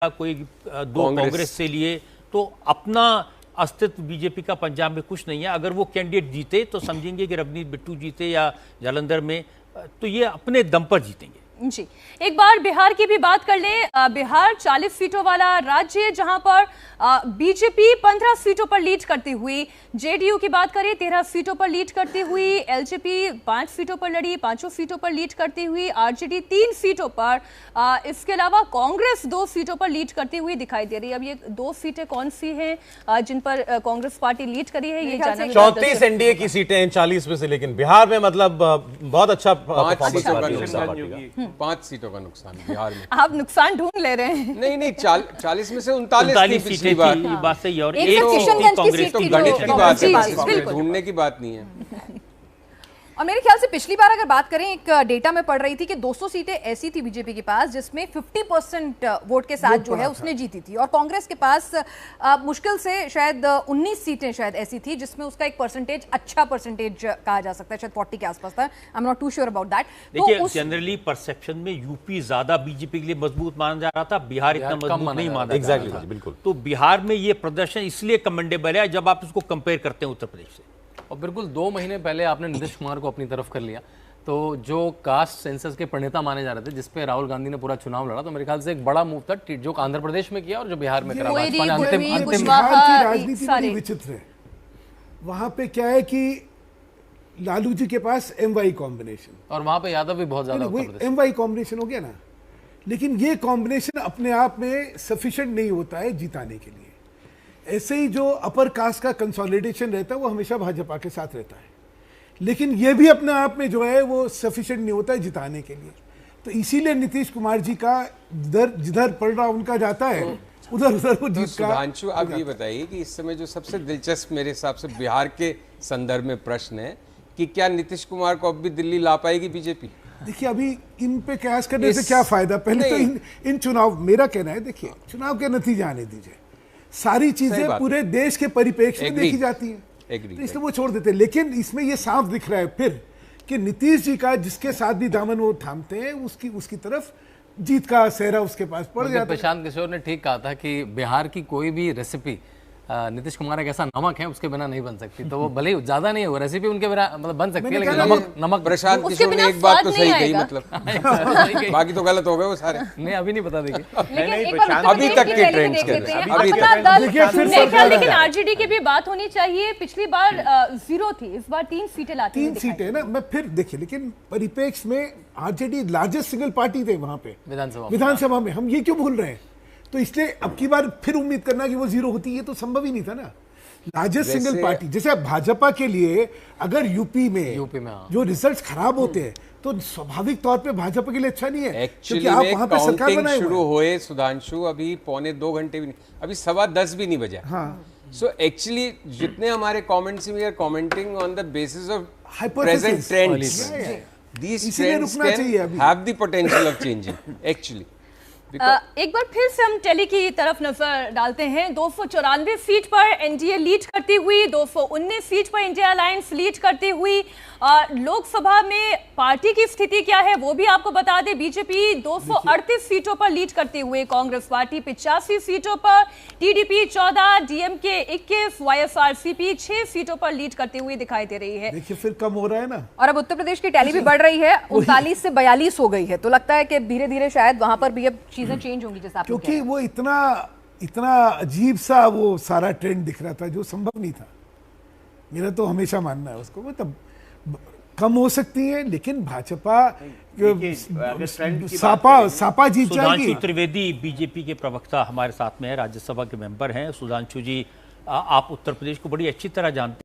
कोई दो कांग्रेस से लिए, तो अपना अस्तित्व बीजेपी का पंजाब में कुछ नहीं है। अगर वो कैंडिडेट जीते तो समझेंगे कि रवनीत बिट्टू जीते या जालंधर में, तो ये अपने दम पर जीतेंगे। जी, एक बार बिहार की भी बात कर लें। बिहार 40 सीटों वाला राज्य है, जहां पर बीजेपी 15 सीटों पर लीड करती हुई, जेडीयू की बात करें 13 सीटों पर लीड करती हुई, एलजेपी 5 सीटों पर लड़ी, 5 सीटों पर लीड करती हुई, आरजेडी 3 सीटों पर, इसके अलावा कांग्रेस 2 सीटों पर लीड करती हुई दिखाई दे रही है। अब ये 2 सीटें कौन सी हैं जिन पर कांग्रेस पार्टी लीड करी है, ये जानना। 34 एनडीए की सीटें हैं 40 में से, लेकिन बिहार में मतलब बहुत अच्छा 5 सीटों का नुकसान बिहार में। आप नुकसान ढूंढ ले रहे हैं। नहीं 40 में से 39 सीटें थी, ये बात सही है। और एक तो कांग्रेस तो गणित की बात है, ढूंढने की बात नहीं है। और मेरे ख्याल से पिछली बार अगर बात करें, एक डेटा में पढ़ रही थी कि 200 सीटें ऐसी थी बीजेपी के पास जिसमें 50% वोट के साथ जो है उसने जीती थी, और कांग्रेस के पास मुश्किल से शायद 19 सीटें शायद ऐसी थी जिसमें उसका एक परसेंटेज, अच्छा परसेंटेज कहा जा सकता है, शायद 40 के आसपास था। I am not too sure about that. देखिए, जनरली परसेप्शन में यूपी ज्यादा बीजेपी के लिए मजबूत माना जा रहा था, बिहार इतना मजबूत नहीं माना जा रहा था। बिल्कुल। तो बिहार में ये प्रदर्शन इसलिए कमेंडेबल है जब आप इसको कंपेयर करते हैं उत्तर प्रदेश से। और बिल्कुल 2 महीने पहले आपने नीतीश कुमार को अपनी तरफ कर लिया, तो जो कास्ट सेंसस के प्रणेता माने जा रहे थे, जिसपे राहुल गांधी ने पूरा चुनाव लड़ा, तो मेरे ख्याल से एक बड़ा मूव था जो आंध्र प्रदेश में किया और जो बिहार में करा। भाजपा ने अंतिम बिहार की राजनीति बड़ी विचित्र है। वहां पे क्या है कि लालू जी के पास MY कॉम्बिनेशन, और वहां पे यादव भी बहुत ज्यादा, MY कॉम्बिनेशन हो गया ना, लेकिन ये कॉम्बिनेशन अपने आप में सफिशिएंट नहीं होता है जिताने के लिए। ऐसे ही जो अपर कास्ट का कंसोलिडेशन रहता है वो हमेशा भाजपा के साथ रहता है, लेकिन ये भी अपने आप में जो है वो सफिशिएंट नहीं होता है जिताने के लिए। तो इसीलिए नीतीश कुमार जी का जिधर पड़ रहा उनका जाता है, उधर वो जीत का। सुधांशु, आप ये बताइए कि इस समय जो सबसे दिलचस्प मेरे हिसाब से बिहार के संदर्भ में प्रश्न है कि क्या नीतीश कुमार को अब भी दिल्ली ला पाएगी बीजेपी? देखिए, अभी इन पे कयास करने से क्या फायदा। पहले तो इन चुनाव, मेरा कहना है, देखिए चुनाव के नतीजे आने दीजिए, सारी चीजें पूरे देश के परिप्रेक्ष्य में देखी जाती हैं, तो इसलिए वो छोड़ देते हैं। लेकिन इसमें ये साफ दिख रहा है फिर कि नीतीश जी का जिसके साथ भी दामन वो थामते हैं, उसकी तरफ जीत का सेहरा उसके पास पड़ जाता है। प्रशांत किशोर ने ठीक कहा था कि बिहार की कोई भी रेसिपी नीतीश कुमार एक ऐसा नमक है उसके बिना नहीं बन सकती, तो वो भले ही ज्यादा नहीं है, वो रेसिपी उनके बिना मतलब बन सकती है, लेकिन नमक प्रशांत किशोर ने एक बात तो सही कही, मतलब बाकी तो गलत हो गए वो सारे। नहीं, अभी नहीं पता। देखिए, अभी तक के ट्रेंड्स के लेकिन आरजेडी की भी बात होनी चाहिए। पिछली बार 0 थी, इस बार 3 सीटें लाती, 3 सीटें ना। मैं फिर देखिए, लेकिन परिप्रेक्ष्य में आरजेडी लार्जेस्ट सिंगल पार्टी थे वहां पे विधानसभा में, हम ये क्यों भूल रहे हैं? तो इसलिए अब की बार फिर उम्मीद करना कि वो 0 होती है तो संभव ही नहीं था ना। लार्जेस्ट सिंगल पार्टी जैसे भाजपा के लिए अगर यूपी में जो रिजल्ट्स खराब होते हैं तो स्वाभाविक तौर पे भाजपा के लिए अच्छा नहीं है, क्योंकि आप वहां पे सरकार बनाए शुरू हुए सुधांशु, अभी 9:15 भी नहीं, अभी 10:15 भी नहीं बजा। सो एक्चुअली जितने हमारे comments we are commenting on the basis of present trends, these trends can have the potential of changing actually. एक बार फिर से हम टेली की तरफ नजर डालते हैं। 294 सीट पर एनडीए लीड करती हुई, 219 सीट पर इंडिया अलायंस लीड करती हुई। लोकसभा में पार्टी की स्थिति क्या है वो भी आपको बता दें। बीजेपी 238 सीटों पर लीड करती हुई, कांग्रेस पार्टी 85 सीटों पर, टीडीपी 14, डीएमके 21, वाईएसआरसीपी 6 सीटों पर लीड करती हुई दिखाई दे रही है। देखिए, फिर कम हो रहा है ना। और अब उत्तर प्रदेश की टैली भी बढ़ रही है, 39 से 42 हो गई है, तो लगता है कि धीरे धीरे शायद वहां पर भी अब चीजें चेंज होंगी, जैसा क्योंकि वो इतना अजीब सा वो सारा ट्रेंड दिख रहा था जो संभव नहीं था। मेरा तो हमेशा मानना है उसको, मतलब कम हो सकती है, लेकिन भाजपा सापा जीत जाएगी। सुधांशु त्रिवेदी बीजेपी के प्रवक्ता हमारे साथ में है, राज्यसभा के मेंबर हैं। सुधांशु जी, आप उत्तर प्रदेश को बड़ी अच्छी तरह जानते हैं।